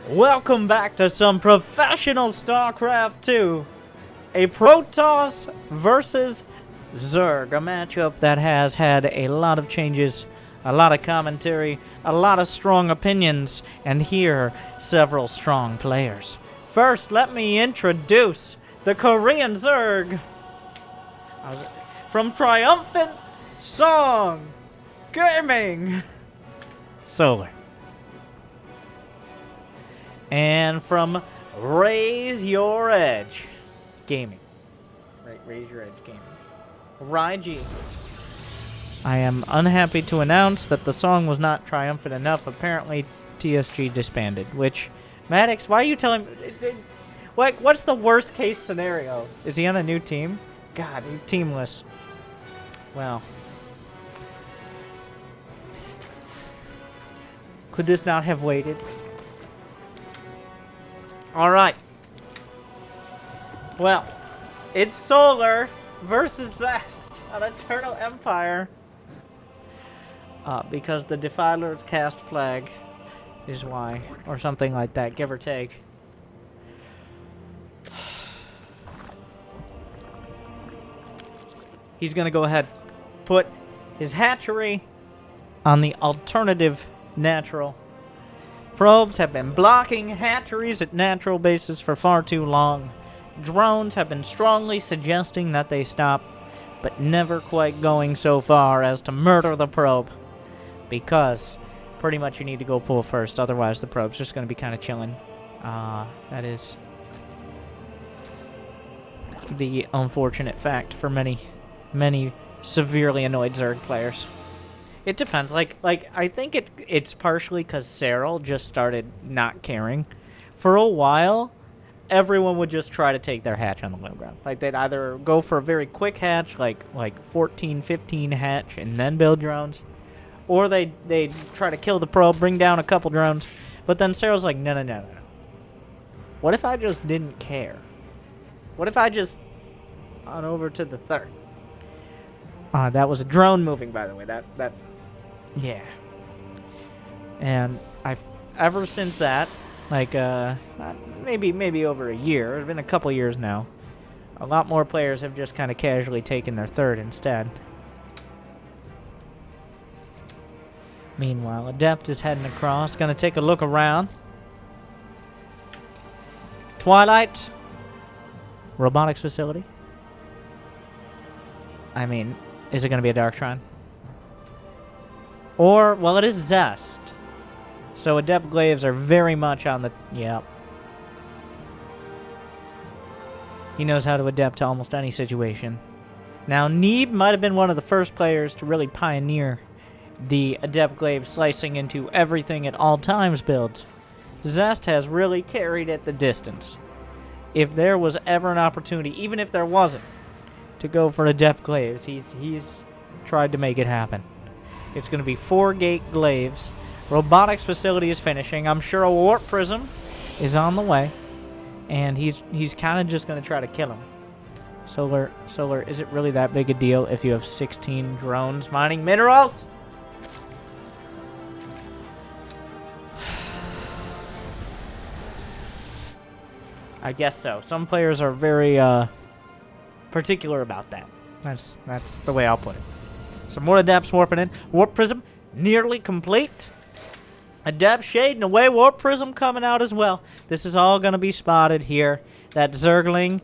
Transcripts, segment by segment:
Welcome back to some professional Starcraft 2. A Protoss versus Zerg. A matchup that has had a lot of changes, a lot of commentary, a lot of strong opinions, and here, several strong players. First, let me introduce the Korean Zerg. From Triumphant Song Gaming, Solar. And from Raise Your Edge Gaming. Raise Your Edge Gaming. Raiji. I am unhappy to announce that the song was not triumphant enough. Apparently, TSG disbanded. Which, Maddox, why are you telling me? What's the worst case scenario? Is he on a new team? God, he's teamless. Well. Could this not have waited? Alright. Well, it's Solar versus Zest on Eternal Empire. Because the Defiler's cast Plague is why. Or something like that, give or take. He's going to go ahead, put his hatchery on the alternative natural. Probes have been blocking hatcheries at natural bases for far too long. Drones have been strongly suggesting that they stop, but never quite going so far as to murder the probe. Because pretty much you need to go pull first, otherwise the probe's just going to be kind of chilling. That is the unfortunate fact for many severely annoyed Zerg players. It depends. Like I think it's partially because Cyril just started not caring. For a while, everyone would just try to take their hatch on the low ground. Like they'd either go for a very quick hatch, like 14, 15 hatch, and then build drones, or they'd try to kill the probe, bring down a couple drones. But then Cyril's like, no. What if I just didn't care? What if I just on over to the third? That was a drone moving, by the way. Yeah. And I've ever since that, maybe over a year, it's been a couple years now, a lot more players have just kind of casually taken their third instead. Meanwhile, Adept is heading across, gonna take a look around. Twilight robotics facility. I mean, is it gonna be a Dark Shrine? Or, well, it is Zest. So Adept Glaives are very much on the... Yep. He knows how to adapt to almost any situation. Now, Neeb might have been one of the first players to really pioneer the Adept Glaive slicing into everything at all times builds. Zest has really carried it the distance. If there was ever an opportunity, even if there wasn't, to go for Adept Glaives, he's tried to make it happen. It's going to be 4-gate glaives. Robotics facility is finishing. I'm sure a warp prism is on the way. And he's kind of just going to try to kill him. Solar, is it really that big a deal if you have 16 drones mining minerals? I guess so. Some players are very particular about that. That's the way I'll put it. Some more Adepts warping in. Warp Prism nearly complete. Adept shading away. Warp Prism coming out as well. This is all going to be spotted here. That Zergling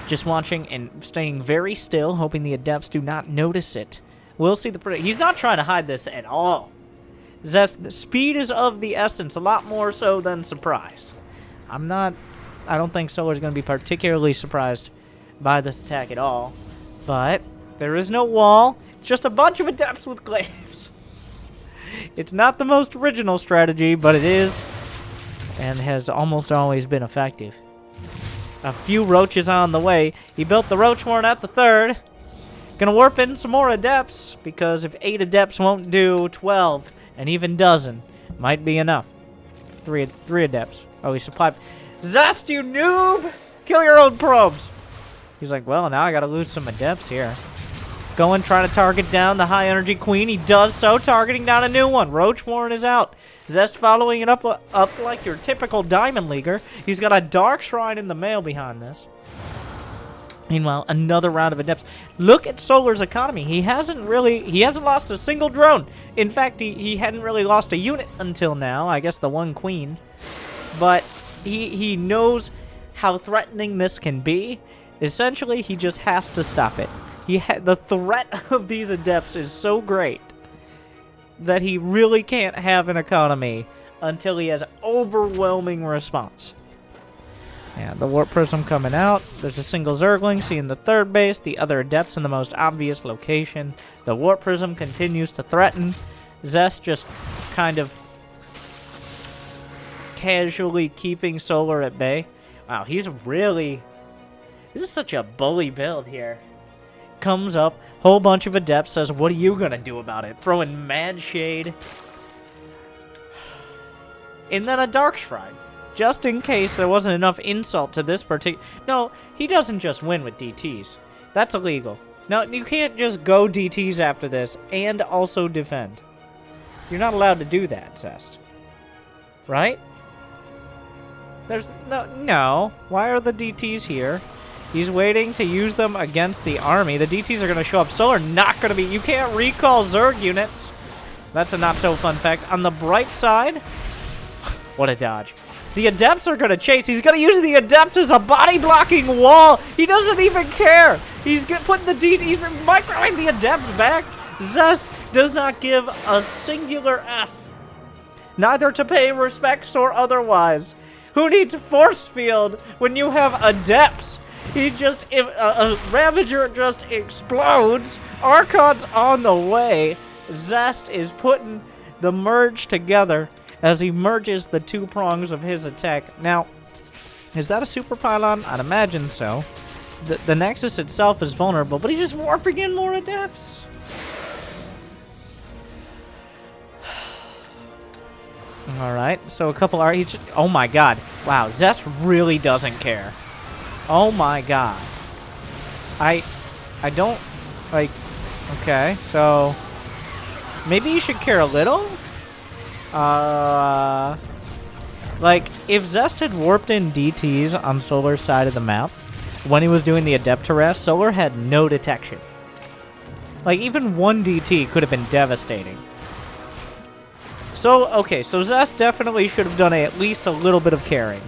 just watching and staying very still, hoping the Adepts do not notice it. We'll see the... He's not trying to hide this at all. The speed is of the essence, a lot more so than surprise. I don't think Solar's going to be particularly surprised by this attack at all. But there is no wall. Just a bunch of Adepts with glaives. It's not the most original strategy, but it is, and has almost always been effective. A few roaches on the way. He built the roach horn at the third. Gonna warp in some more Adepts, because if 8 Adepts won't do, 12, and even dozen, might be enough. 3 Adepts. Oh, he supplied... Zest, you noob! Kill your own probes! He's like, well, now I gotta lose some Adepts here. Going, trying to target down the high energy queen. He does so, targeting down a new one. Roach Warren is out. Zest following it up like your typical Diamond Leaguer. He's got a Dark Shrine in the mail behind this. Meanwhile, another round of Adepts. Look at Solar's economy. He hasn't lost a single drone. In fact, he hadn't really lost a unit until now. I guess the one queen. But he knows how threatening this can be. Essentially, he just has to stop it. The threat of these Adepts is so great that he really can't have an economy until he has overwhelming response. Yeah, the Warp Prism coming out. There's a single Zergling seeing the third base, the other Adepts in the most obvious location. The Warp Prism continues to threaten. Zest just kind of casually keeping Solar at bay. Wow, he's really... This is such a bully build here. Comes up, whole bunch of Adepts, says, what are you gonna do about it? Throwing mad shade. And then a Dark Shrine. Just in case there wasn't enough insult to this particular... No, he doesn't just win with DTs. That's illegal. No, you can't just go DTs after this and also defend. You're not allowed to do that, Zest. Right? There's no. Why are the DTs here? He's waiting to use them against the army. The DTs are going to show up. Solar not going to be... You can't recall Zerg units. That's a not-so-fun fact. On the bright side... What a dodge. The Adepts are going to chase. He's going to use the Adepts as a body-blocking wall. He doesn't even care. He's putting the DTs... He's microing the Adepts back. Zest does not give a singular F. Neither to pay respects or otherwise. Who needs force field when you have Adepts? He just, a Ravager just explodes. Archon's on the way. Zest is putting the merge together as he merges the two prongs of his attack. Now, is that a super pylon? I'd imagine so. The Nexus itself is vulnerable, but he's just warping in more Adepts. Alright, so a couple are... Oh my god. Wow, Zest really doesn't care. Oh my god. I don't... Like... Okay, so... Maybe you should care a little? Like, if Zest had warped in DTs on Solar's side of the map, when he was doing the Adept arrest, Solar had no detection. Like, even one DT could have been devastating. So, okay, so Zest definitely should have done at least a little bit of caring.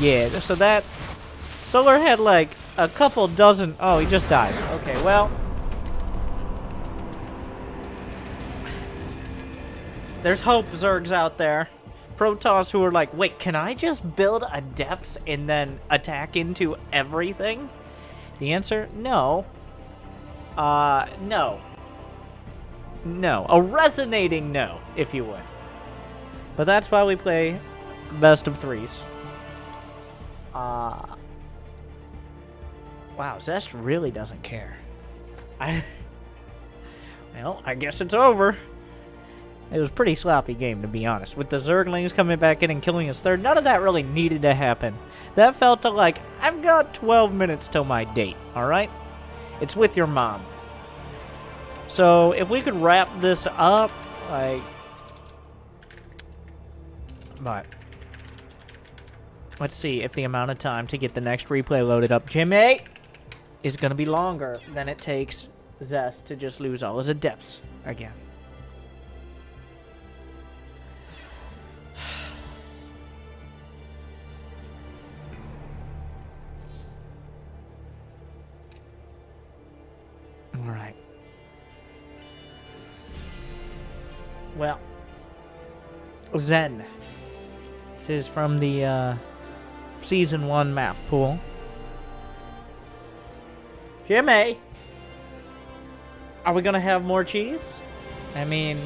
Yeah, so that... Solar had, like, a couple dozen... Oh, he just dies. Okay, well... There's hope, Zergs out there. Protoss who are like, wait, can I just build Adepts and then attack into everything? The answer, no. No. No. A resonating no, if you would. But that's why we play best of threes. Wow, Zest really doesn't care. Well, I guess it's over. It was a pretty sloppy game, to be honest. With the Zerglings coming back in and killing his third, none of that really needed to happen. That felt to like, I've got 12 minutes till my date, alright? It's with your mom. So, if we could wrap this up, like... But... Let's see if the amount of time to get the next replay loaded up, Jimmy, is going to be longer than it takes Zest to just lose all his Adepts again. Alright. Well, Zen. This is from the Season 1 map pool. Jimmy! Are we gonna have more cheese? I mean,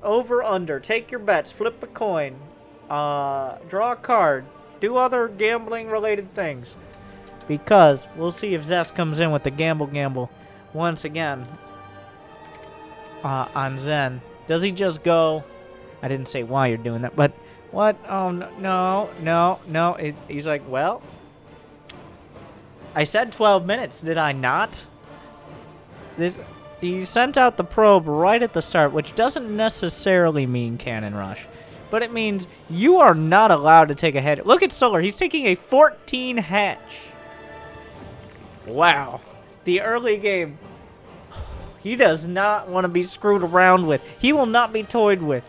over, under. Take your bets. Flip a coin. Draw a card. Do other gambling-related things. Because we'll see if Zest comes in with the gamble once again on Zen. Does he just go... I didn't say why you're doing that, but... What? Oh, no. He's like, well... I said 12 minutes, did I not? He sent out the probe right at the start, which doesn't necessarily mean cannon rush. But it means you are not allowed to take a head. Look at Solar. He's taking a 14 hatch. Wow. The early game. He does not want to be screwed around with. He will not be toyed with.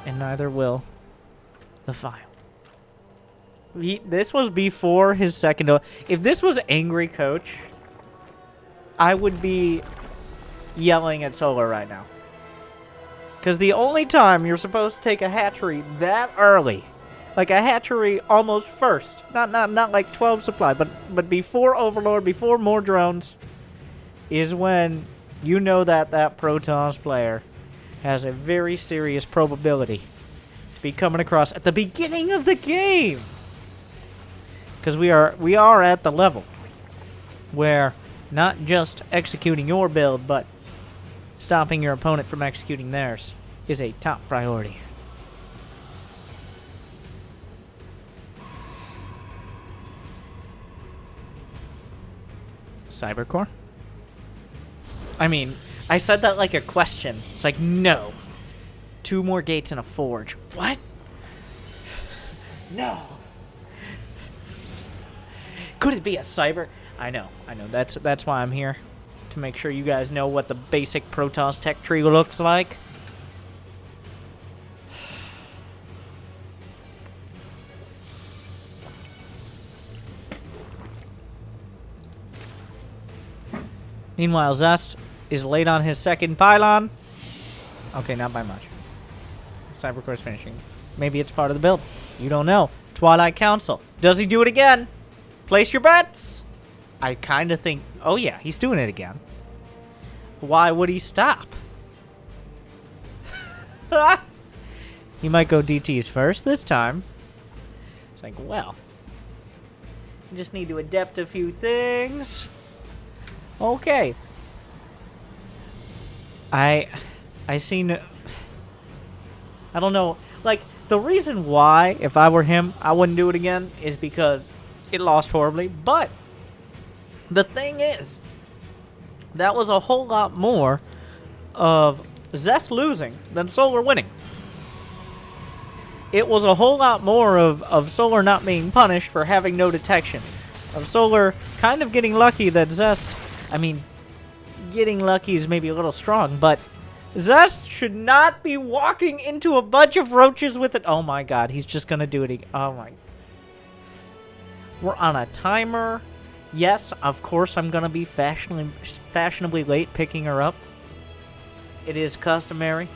And neither will the file. This was before his second. If this was Angry Coach, I would be yelling at Solar right now. Because the only time you're supposed to take a hatchery that early, like a hatchery almost first, not like 12 supply, but before Overlord, before more drones, is when you know that Protoss player has a very serious probability to be coming across at the beginning of the game. Because we are at the level where not just executing your build, but stopping your opponent from executing theirs is a top priority. Cybercore? I mean, I said that like a question. It's like, no. 2 more gates and a forge. What? No. Could it be a cyber? I know. That's why I'm here. To make sure you guys know what the basic Protoss tech tree looks like. Meanwhile, Zest is late on his second pylon. Okay, not by much. Cybercore's finishing. Maybe it's part of the build. You don't know. Twilight Council. Does he do it again? Place your bets. I kind of think... Oh, yeah, he's doing it again. Why would he stop? He might go DTs first this time. It's like, well... You just need to adept a few things. Okay. I seen... I don't know. Like, the reason why, if I were him, I wouldn't do it again is because it lost horribly. But the thing is, that was a whole lot more of Zest losing than Solar winning. It was a whole lot more of Solar not being punished for having no detection. Of Solar kind of getting lucky that Zest... I mean, getting lucky is maybe a little strong, but Zest should not be walking into a bunch of roaches with it. Oh my god, he's just gonna do it again. Oh my... We're on a timer. Yes, of course I'm gonna be fashionably late picking her up. It is customary.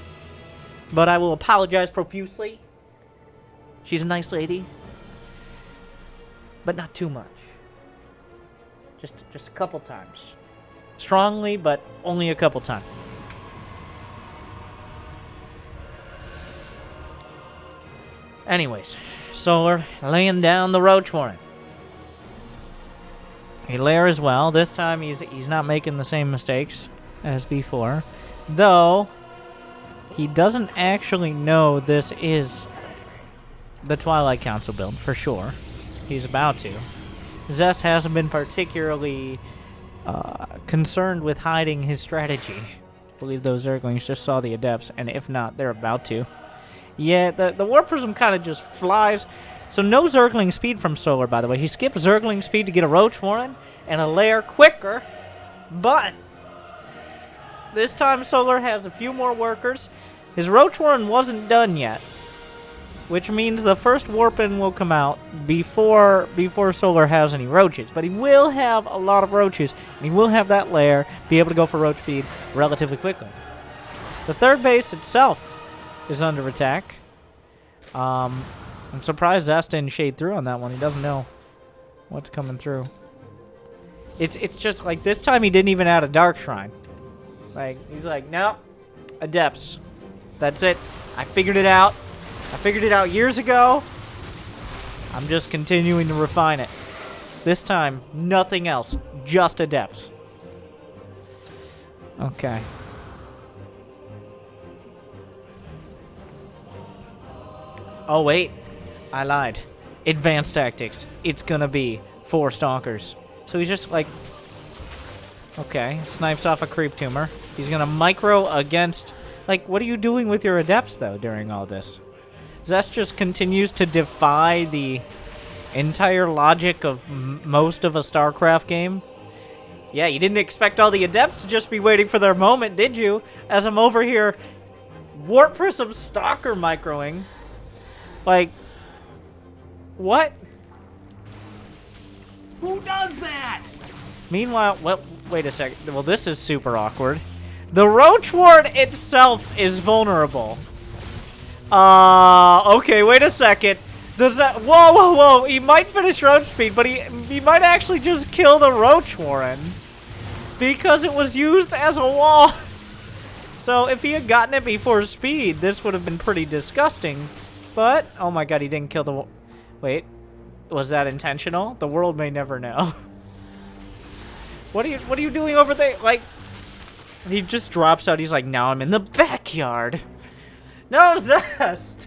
But I will apologize profusely. She's a nice lady. But not too much. Just a couple times. Strongly, but only a couple times. Anyways, Solar laying down the roach warren. Hilaire as well. This time he's not making the same mistakes as before. Though, he doesn't actually know this is the Twilight Council build, for sure. He's about to. Zest hasn't been particularly concerned with hiding his strategy. I believe those Zerglings just saw the Adepts, and if not, they're about to. Yeah, the Warp Prism kind of just flies. So no Zergling speed from Solar, by the way. He skipped Zergling speed to get a Roach Warren and a layer quicker, but this time Solar has a few more workers. His Roach Warren wasn't done yet, which means the first Warpin will come out before Solar has any roaches. But he will have a lot of roaches, and he will have that layer, be able to go for roach feed relatively quickly. The third base itself is under attack. I'm surprised Zest didn't shade through on that one. He doesn't know what's coming through. It's just like this time he didn't even add a Dark Shrine. Like, he's like, no, Adepts. That's it. I figured it out. I figured it out years ago. I'm just continuing to refine it. This time, nothing else. Just Adepts. Okay. Oh, wait. I lied. Advanced tactics. It's gonna be 4 Stalkers. So he's just like Okay, snipes off a creep tumor. He's gonna micro against... Like, what are you doing with your adepts, though, during all this? ZEST'S just continues to defy the entire logic of most of a StarCraft game. Yeah, you didn't expect all the adepts to just be waiting for their moment, did you? As I'm over here, Warp Prism Stalker microing. Like, what? Who does that? Meanwhile, well, wait a second. Well, this is super awkward. The Roach Ward itself is vulnerable. Okay, wait a second. Does that... Whoa, whoa, whoa. He might finish Roach Speed, but he might actually just kill the Roach Warren. Because it was used as a wall. So if he had gotten it before Speed, this would have been pretty disgusting. But, oh my god, he didn't kill the... Wait. Was that intentional? The world may never know. What are you doing over there? Like... He just drops out. He's like, now I'm in the backyard. No, Zest!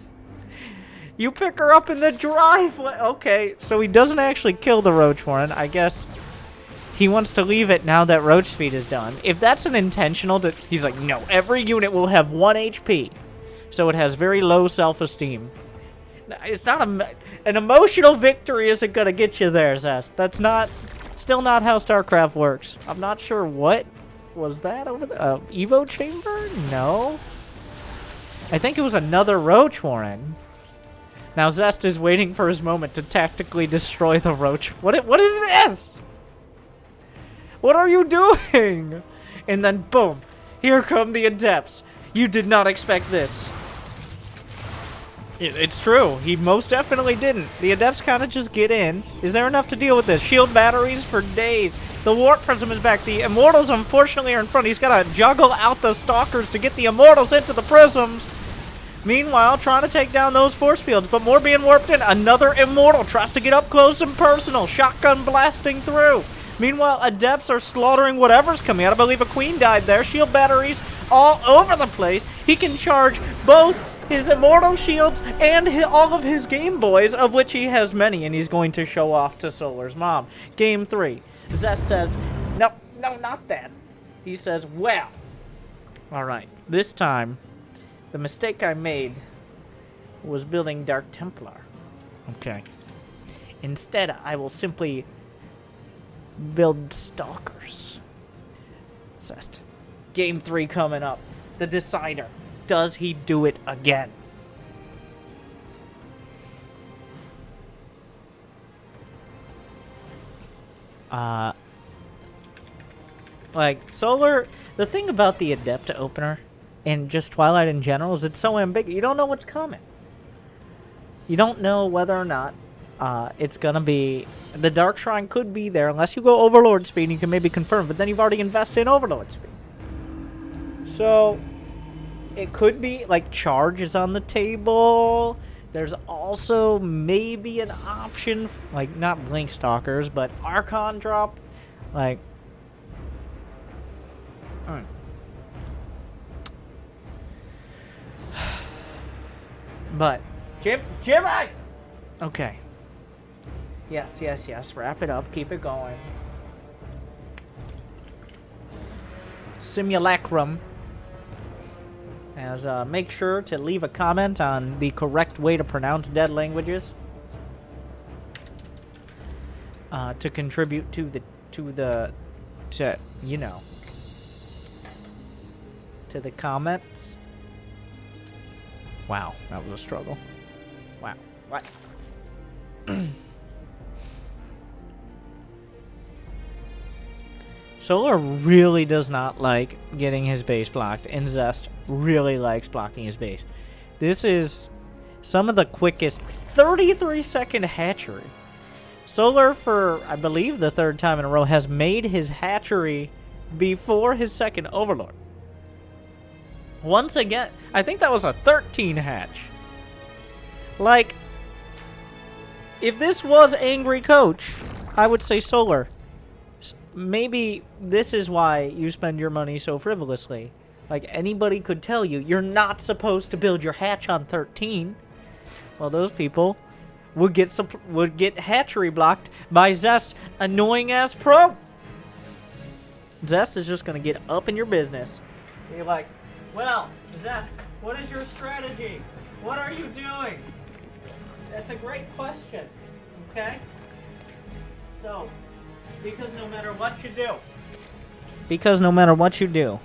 You pick her up in the driveway. Okay, so he doesn't actually kill the Roach Warren. I guess he wants to leave it now that Roach Speed is done. If that's an intentional... He's like, no, every unit will have 1 HP. So it has very low self-esteem. It's not an emotional victory isn't going to get you there, Zest. That's not... Still not how StarCraft works. I'm not sure what... Was that over the Evo chamber? No. I think it was another Roach Warren. Now Zest is waiting for his moment to tactically destroy the Roach. What is this? What are you doing? And then boom, here come the Adepts. You did not expect this. It's true. He most definitely didn't. The Adepts kind of just get in. Is there enough to deal with this? Shield batteries for days. The Warp Prism is back. The Immortals, unfortunately, are in front. He's got to juggle out the Stalkers to get the Immortals into the Prisms. Meanwhile, trying to take down those force fields, but more being warped in. Another Immortal tries to get up close and personal. Shotgun blasting through. Meanwhile, Adepts are slaughtering whatever's coming out. I believe a Queen died there. Shield batteries all over the place. He can charge both his Immortal shields and all of his Game Boys, of which he has many, and he's going to show off to Solar's mom. Game 3. Zest says, no, not that. He says, well, all right, this time, the mistake I made was building Dark Templar. Okay. Instead, I will simply build Stalkers. Zest. Game 3 coming up. The decider. Does he do it again? Like, Solar, the thing about the Adept opener, and just Twilight in general, is it's so ambiguous. You don't know what's coming. You don't know whether or not it's gonna be... The Dark Shrine could be there, unless you go Overlord speed, and you can maybe confirm, but then you've already invested in Overlord speed. So, it could be, like, Charge is on the table. There's also maybe an option, like, not Blink Stalkers, but Archon drop. Like... But, Jimmy! Okay. Yes. Wrap it up. Keep it going. Simulacrum. As, make sure to leave a comment on the correct way to pronounce dead languages. To contribute to you know, to the comments. Wow, that was a struggle. Wow. What? Solar really does not like getting his base blocked, and Zest really likes blocking his base. This is some of the quickest 33-second hatchery. Solar, for, I believe, the 3rd time in a row, has made his hatchery before his second Overlord. Once again, I think that was a 13 hatch. Like, if this was Angry Coach, I would say Solar. Maybe this is why you spend your money so frivolously. Like, anybody could tell you, you're not supposed to build your hatch on 13. Well, those people would get hatchery blocked by Zest's annoying-ass pro. Zest is just going to get up in your business. You're like, well, Zest, what is your strategy? What are you doing? That's a great question, okay? So, because no matter what you do,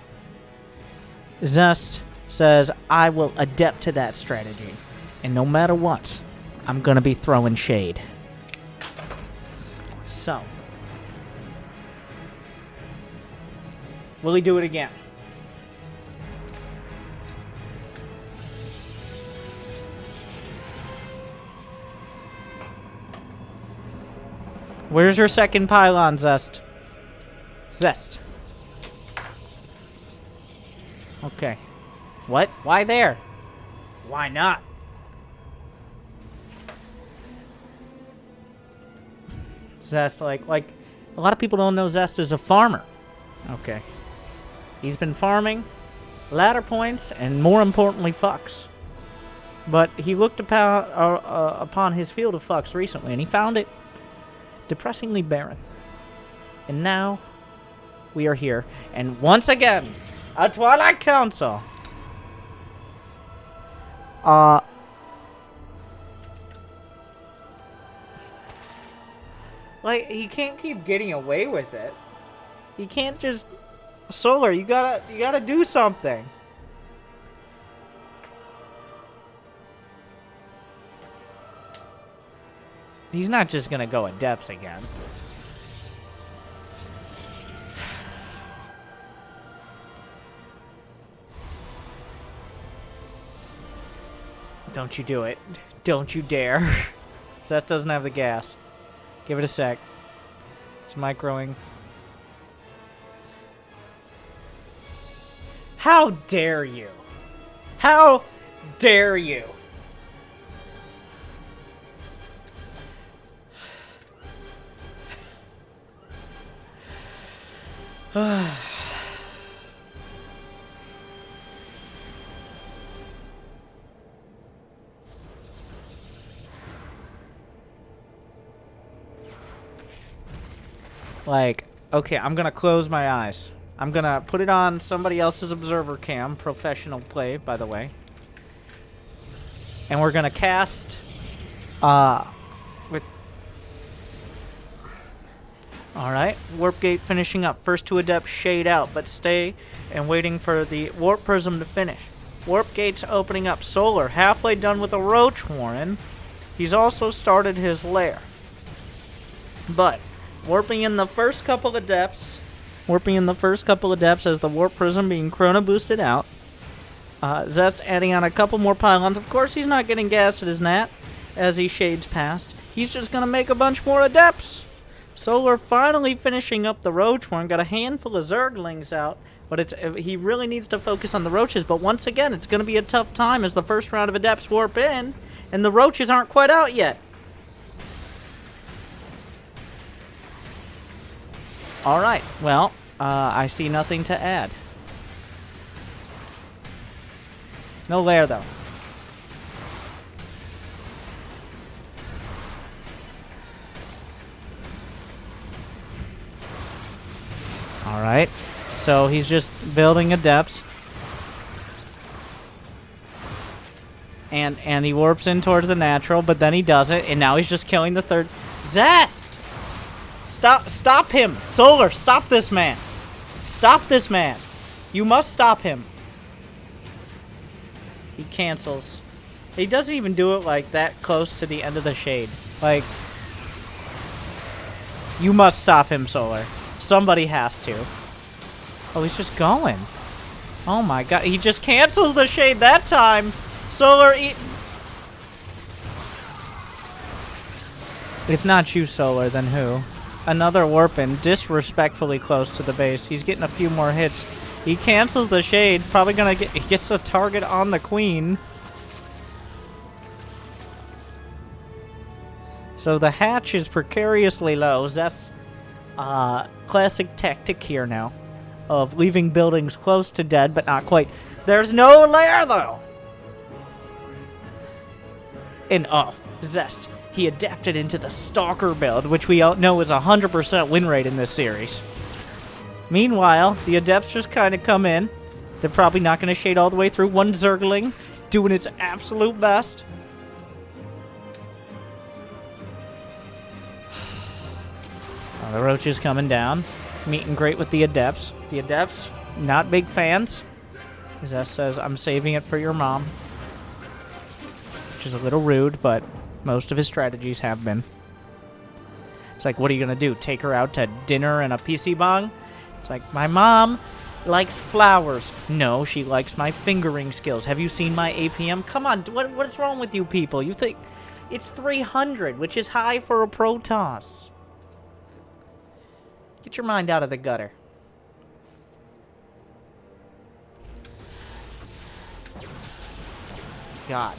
Zest says, I will adapt to that strategy. And no matter what, I'm going to be throwing shade. So, will he do it again? Where's your second pylon, Zest? Zest. Okay. What? Why there? Why not? Zest, like a lot of people don't know Zest is a farmer. Okay. He's been farming, ladder points, and more importantly, fucks. But he looked upon his field of fucks recently, and he found it depressingly barren. And now, we are here. And once again, a Twilight Council. Like, he can't keep getting away with it. He can't just... Solar, you gotta do something. He's not just gonna go Adepts again. Don't you do it. Don't you dare. Zest doesn't have the gas. Give it a sec. It's microing. How dare you? How dare you? Like, okay, I'm gonna close my eyes. I'm gonna put it on somebody else's observer cam, professional play, by the way. And we're gonna cast, with... Alright, Warp Gate finishing up. First two Adepts shade out, but stay and waiting for the Warp Prism to finish. Warp Gate's opening up. Solar, halfway done with a Roach Warren. He's also started his lair. But, warping in the first couple Adepts... Warping in the first couple Adepts as the Warp Prism being Chrono boosted out. Zest adding on a couple more pylons. Of course, he's not getting gas at his Nat as he shades past. He's just going to make a bunch more Adepts. Solar finally finishing up the Roach one. Got a handful of Zerglings out. But he really needs to focus on the Roaches. But once again, it's going to be a tough time as the first round of Adepts warp in. And the Roaches aren't quite out yet. Alright, well, I see nothing to add. No lair, though. Alright, so he's just building Adepts. And he warps in towards the natural, but then he doesn't, and now he's just killing the third. Zest! Stop him! Solar, stop this man! Stop this man! You must stop him. He cancels. He doesn't even do it like that close to the end of the shade. Like, you must stop him, Solar. Somebody has to. Oh, he's just going. Oh my god, he just cancels the shade that time! Solar, if not you, Solar, then who? Another warp-in, disrespectfully close to the base. He's getting a few more hits. He cancels the shade. Probably gonna get... He gets a target on the queen. So the hatch is precariously low. That's classic tactic here now. Of leaving buildings close to dead, but not quite. There's no lair, though! And, oh, Zest. He adapted into the Stalker build, which we all know is 100% win rate in this series. Meanwhile, the Adepts just kind of come in. They're probably not going to shade all the way through. One Zergling doing its absolute best. The Roach is coming down. Meet and great with the Adepts. The Adepts, not big fans. Zest says, I'm saving it for your mom. Which is a little rude, but most of his strategies have been. It's like, what are you going to do? Take her out to dinner and a PC bong? It's like, my mom likes flowers. No, she likes my fingering skills. Have you seen my APM? Come on, what's wrong with you people? You think it's 300, which is high for a Protoss. Get your mind out of the gutter. God.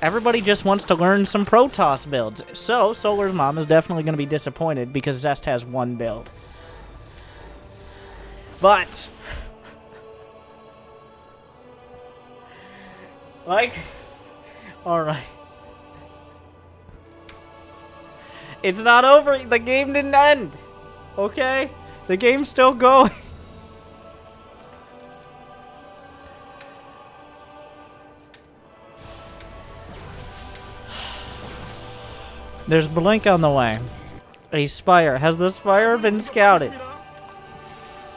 Everybody just wants to learn some Protoss builds. So, Solar's mom is definitely going to be disappointed because Zest has one build. But, like, alright. It's not over. The game didn't end. Okay? The game's still going. There's Blink on the way. A Spire. Has the Spire been scouted?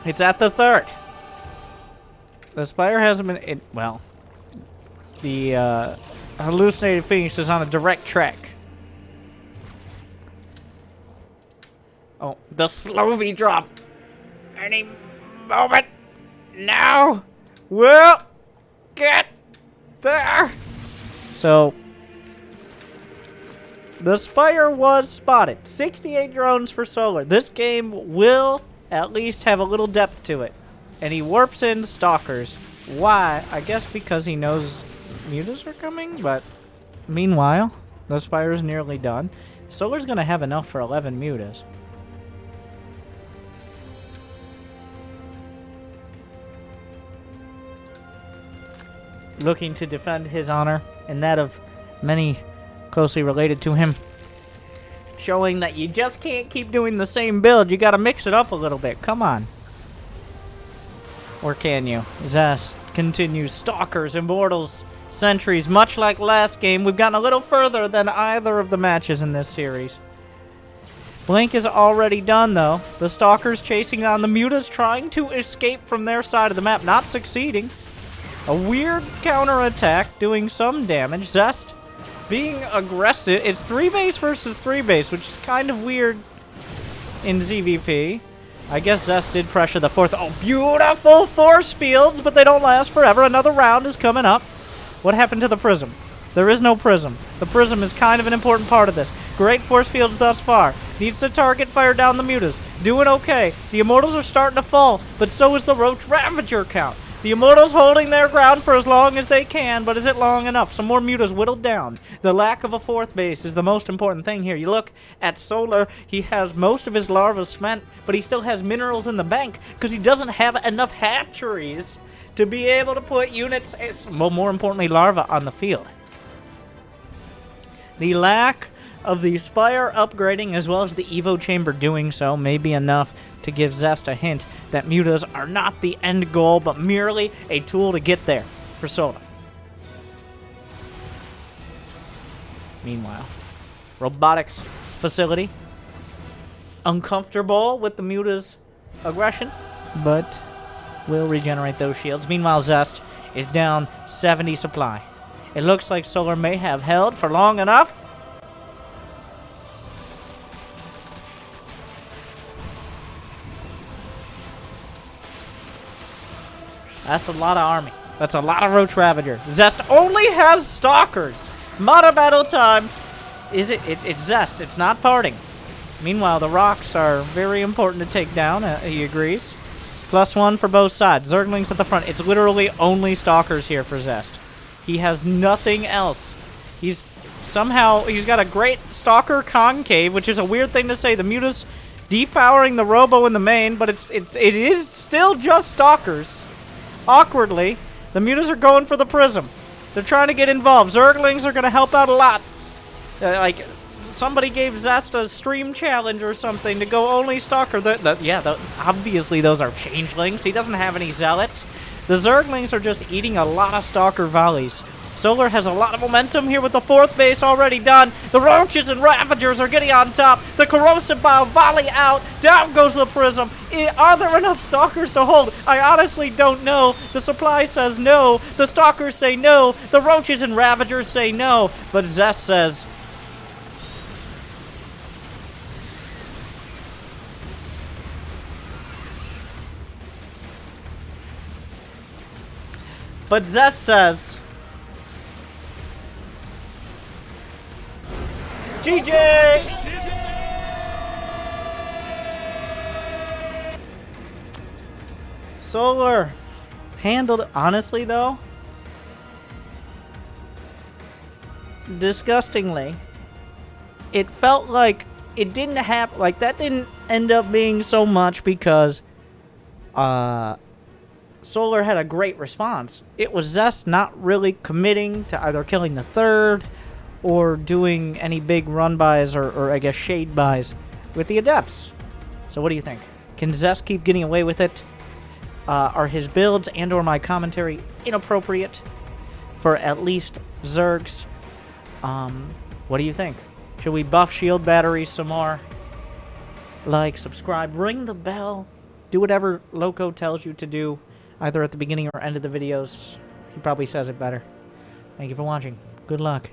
It's at the 3rd. The Spire hasn't been... well, the Hallucinated Phoenix is on a direct track. Oh, the Slovy drop. Any moment now will get there. So, the Spire was spotted. 68 drones for Solar. This game will at least have a little depth to it. And he warps in Stalkers. Why? I guess because he knows mutas are coming, but meanwhile, the Spire is nearly done. Solar's going to have enough for 11 mutas. Looking to defend his honor and that of many closely related to him. Showing that you just can't keep doing the same build. You gotta mix it up a little bit. Come on. Or can you? Zest continues. Stalkers, Immortals, Sentries. Much like last game, we've gotten a little further than either of the matches in this series. Blink is already done, though. The Stalkers chasing on the mutas, trying to escape from their side of the map. Not succeeding. A weird counterattack doing some damage. Zest being aggressive. It's 3-base versus 3-base, which is kind of weird in ZVP. I guess Zest did pressure the 4th. Oh, beautiful force fields, but they don't last forever. Another round is coming up. What happened to the Prism? There is no Prism. The Prism is kind of an important part of this. Great force fields thus far. Needs to target fire down the mutas. Doing okay. The Immortals are starting to fall, but so is the Roach Ravager count. The Immortals holding their ground for as long as they can, but is it long enough? Some more mutas whittled down. The lack of a 4th base is the most important thing here. You look at Solar, he has most of his larvae spent, but he still has minerals in the bank because he doesn't have enough hatcheries to be able to put units, well, more importantly, larvae on the field. The lack of the Spire upgrading as well as the Evo Chamber doing so may be enough to give Zest a hint that mutas are not the end goal, but merely a tool to get there for Solar. Meanwhile, robotics facility. Uncomfortable with the muta's aggression, but will regenerate those shields. Meanwhile, Zest is down 70 supply. It looks like Solar may have held for long enough. That's a lot of army. That's a lot of Roach Ravager. Zest only has Stalkers. Mata battle time. Is it? It's Zest. It's not parting. Meanwhile, the rocks are very important to take down. He agrees. +1 for both sides. Zerglings at the front. It's literally only Stalkers here for Zest. He has nothing else. He's got a great Stalker concave, which is a weird thing to say. The mutas depowering the Robo in the main, but it is still just Stalkers. Awkwardly, the mutas are going for the Prism. They're trying to get involved. Zerglings are going to help out a lot. somebody gave Zest a stream challenge or something to go only Stalker. Obviously those are changelings. He doesn't have any zealots. The Zerglings are just eating a lot of Stalker volleys. Solar has a lot of momentum here with the 4th base already done. The Roaches and Ravagers are getting on top. The Corrosive Bile volley out. Down goes the Prism. Are there enough Stalkers to hold? I honestly don't know. The supply says no. The Stalkers say no. The Roaches and Ravagers say no. But Zest says... But Zest says... GG! Solar handled, honestly though, disgustingly. It felt like it didn't have, like, that didn't end up being so much because Solar had a great response. It was Zest not really committing to either killing the 3rd or doing any big run buys or I guess shade buys with the Adepts. So what do you think? Can Zest keep getting away with it? Are his builds and or my commentary inappropriate for at least Zergs? What do you think? Should we buff shield batteries some more? Like, subscribe, ring the bell, do whatever Loco tells you to do, either at the beginning or end of the videos. He probably says it better. Thank you for watching. Good luck.